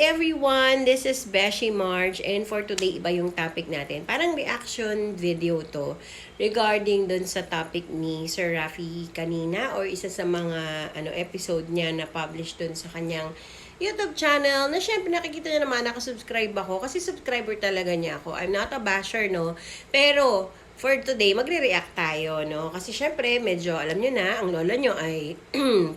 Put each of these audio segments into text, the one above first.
everyone, this is Beshi Marge and for today iba yung topic natin. Parang reaction video to regarding dun sa topic ni Sir Rafi kanina or isa sa mga episode niya na published dun sa kanyang YouTube channel na syempre nakikita niya naman nakasubscribe ako kasi subscriber talaga niya ako. I'm not a basher, no? Pero for today, magre-react tayo, no? Kasi syempre, medyo alam nyo na, ang lola nyo ay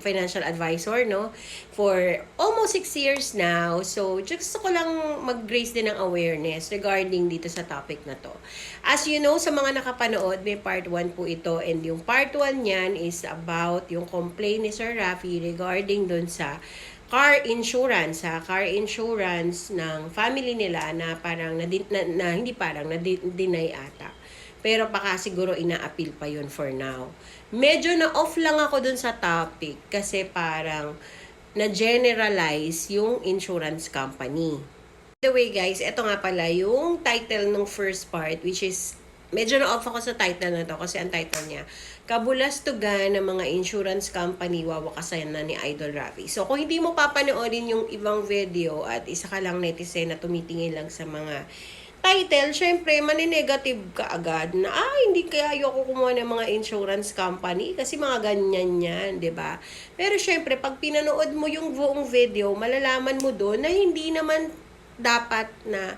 financial advisor, no? For almost 6 years now. So, gusto ko lang mag-raise din ng awareness regarding dito sa topic na to. As you know, sa mga nakapanood, may part 1 po ito. And yung part 1 niyan is about yung complaint ni Sir Rafi regarding dun sa car insurance ng family nila na parang na-deny ata. Pero baka siguro ina-appeal pa yun for now. Medyo na-off lang ako dun sa topic kasi parang na-generalize yung insurance company. By the way guys, ito nga pala yung title ng first part which is medyo na-off ako sa title na to kasi ang title niya, Kabulastugan ng mga insurance company wawakasan na ni Idol Rafi. So kung hindi mo papanoorin yung ibang video at isa ka lang netizen na tumitingin lang sa mga title, syempre, maninegative ka agad na, hindi kaya ayoko kumuha ng mga insurance company kasi mga ganyan yan, ba diba? Pero syempre, pag pinanood mo yung buong video, malalaman mo doon na hindi naman dapat na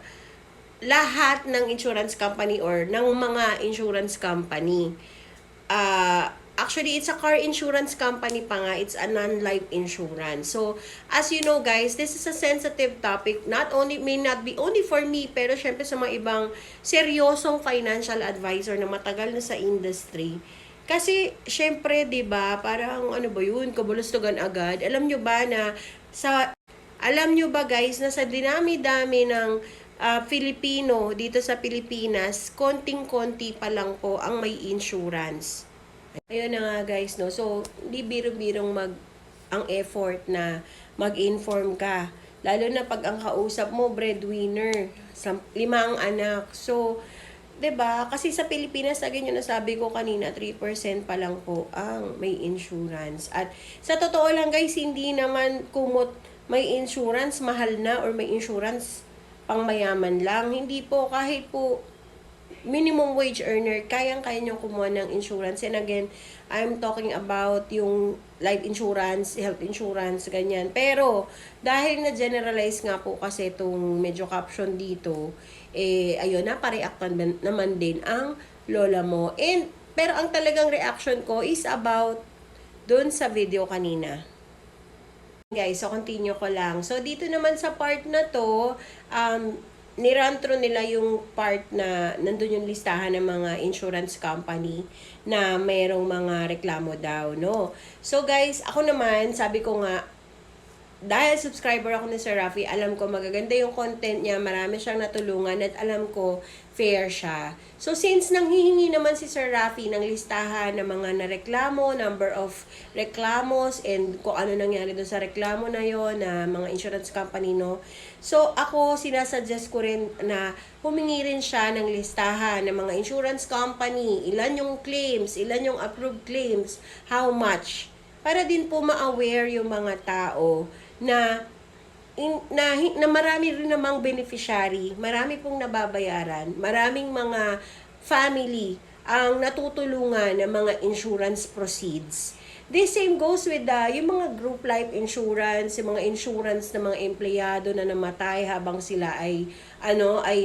lahat ng insurance company or ng mga insurance company actually, it's a car insurance company pa nga. It's a non-life insurance. So, as you know guys, this is a sensitive topic. May not be only for me, pero syempre sa mga ibang seryosong financial advisor na matagal na sa industry. Kasi, syempre, diba, parang ano ba yun, kabulastugan agad. Alam nyo ba guys, na sa dinami-dami ng Filipino dito sa Pilipinas, konting-konti pa lang po ang may insurance. Ayun na nga guys, no? So, hindi biro-birong ang effort na mag-inform ka. Lalo na pag ang kausap mo, breadwinner, 5 ang anak. So, 'di ba? Kasi sa Pilipinas, again yung nasabi ko kanina, 3% pa lang po ang may insurance. At sa totoo lang guys, hindi naman kumot may insurance, mahal na, or may insurance pang mayaman lang. Hindi po, kahit po minimum wage earner, kayang-kaya nyo kumuha ng insurance. And again, I'm talking about yung life insurance, health insurance, ganyan. Pero, dahil na-generalize nga po kasi itong medyo caption dito, ayun, napareactan naman din ang lola mo. Pero ang talagang reaction ko is about dun sa video kanina. Guys, so continue ko lang. So, dito naman sa part na to, nirantro nila yung part na nandun yung listahan ng mga insurance company na mayroong mga reklamo daw, no? So guys, ako naman, sabi ko nga, dahil subscriber ako ni Sir Rafi, alam ko magaganda yung content niya, marami siyang natulungan at alam ko fair siya. So since nanghihingi naman si Sir Rafi ng listahan ng mga nareklamo, number of reklamos, and kung ano nangyari doon sa reklamo na yon na mga insurance company, no? So ako sinasuggest ko rin na humingi rin siya ng listahan ng mga insurance company, ilan yung claims, ilan yung approved claims, how much, para din po ma-aware yung mga tao na marami rin namang beneficiary, marami pong nababayaran, maraming mga family ang natutulungan ng mga insurance proceeds. This same goes with yung mga group life insurance, yung mga insurance ng mga empleyado na namatay habang sila ay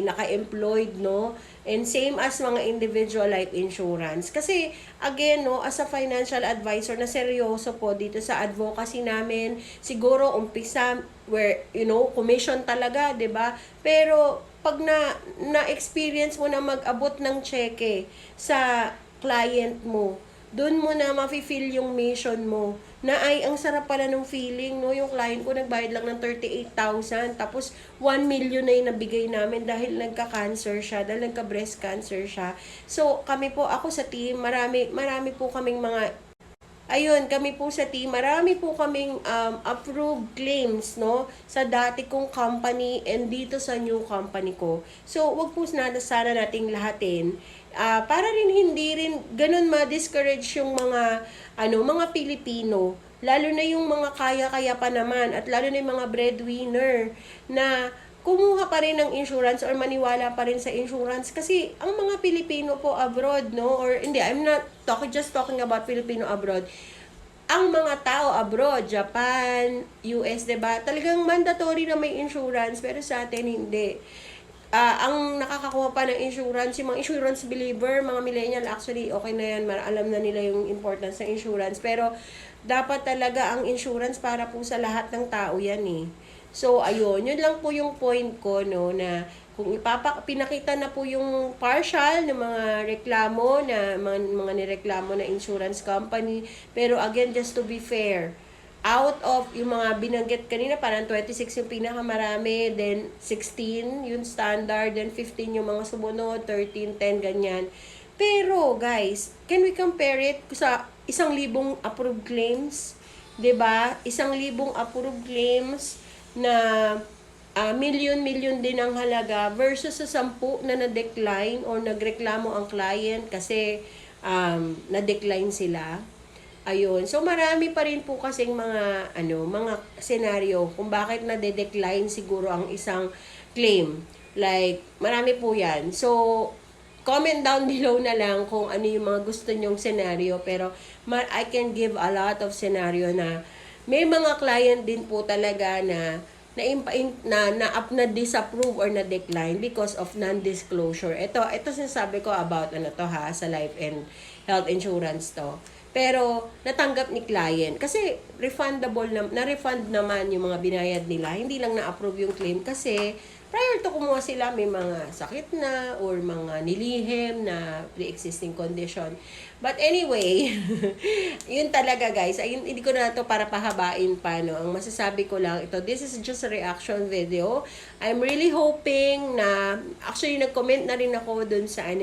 naka-employed, no? And same as mga individual life insurance. Kasi again, no, as a financial advisor na seryoso po dito sa advocacy namin, siguro umpisa where commission talaga, 'di ba? Pero pag na-experience mo na mag-abot ng cheque sa client mo, doon mo na mafe-feel yung mission mo na ay ang sarap pala ng feeling, no? Yung client ko nagbayad lang ng 38,000 tapos 1 million na yung nabigay namin dahil nagka-cancer siya, dahil nagka-breast cancer siya. So kami po, ako sa team, marami po kaming kami po sa team, marami po kaming approved claims, no, sa dati kong company and dito sa new company ko. So, wag po sana nating lahatin. Para rin hindi rin ganun ma-discourage yung mga Pilipino lalo na yung mga kaya-kaya pa naman, at lalo na yung mga breadwinner na kumuha pa rin ng insurance or maniwala pa rin sa insurance. Kasi ang mga Pilipino po abroad, no? Or hindi, I'm not just talking about Filipino abroad. Ang mga tao abroad, Japan, US, 'di ba? Talagang mandatory na may insurance, pero sa atin hindi. Ang nakakakuha pa ng insurance, yung mga insurance believer, mga millennial, actually, okay na yan, alam na nila yung importance ng insurance. Pero, dapat talaga ang insurance para po sa lahat ng tao yan eh. So, ayun, yun lang po yung point ko, no, na kung pinakita na po yung partial ng mga reklamo, na mga nireklamo na insurance company. Pero again, just to be fair, out of yung mga binanggit kanina, parang 26 yung pinakamarami, then 16 yung standard, then 15 yung mga sumunod, 13, 10, ganyan. Pero, guys, can we compare it sa 1,000 approved claims? 'Di ba? 1,000 approved claims na million-million din ang halaga versus sa 10 na na-decline or nagreklamo ang client kasi na-decline sila. Ayun. So, marami pa rin po kasing mga senaryo kung bakit na-decline siguro ang isang claim. Like, marami po yan. So, comment down below na lang kung ano yung mga gusto nyong senaryo. Pero, I can give a lot of scenario na may mga client din po talaga na disapprove or na decline because of non-disclosure. Ito sinasabi ko about sa life and health insurance to. Pero natanggap ni client kasi refundable na-refund naman yung mga binayad nila. Hindi lang na-approve yung claim kasi prior to kumuha sila may mga sakit na or mga nilihim na pre-existing condition. But anyway, yun talaga guys. Ayun, hindi ko na to para pahabain pa, no. Ang masasabi ko lang ito, this is just a reaction video. I'm really hoping na, actually nag-comment na rin ako dun sa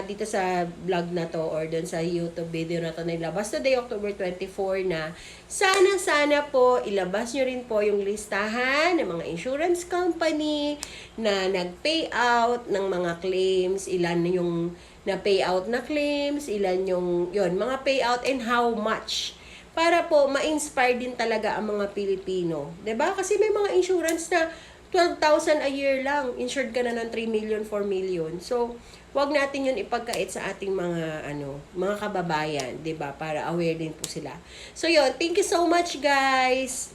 dito sa vlog na to or dun sa YouTube video na to na ilabas today, October 24 na sana po ilabas nyo rin po yung listahan ng mga insurance company na nag-payout ng mga claims, ilan yung na payout na claims, ilan yung mga payout and how much. Para po ma-inspire din talaga ang mga Pilipino. 'Di ba? Kasi may mga insurance na 12,000 a year lang, insured ka na ng 3 million, 4 million. So, wag natin 'yun ipagkait sa ating mga kababayan, 'di ba? Para aware din po sila. So, 'yun, thank you so much, guys.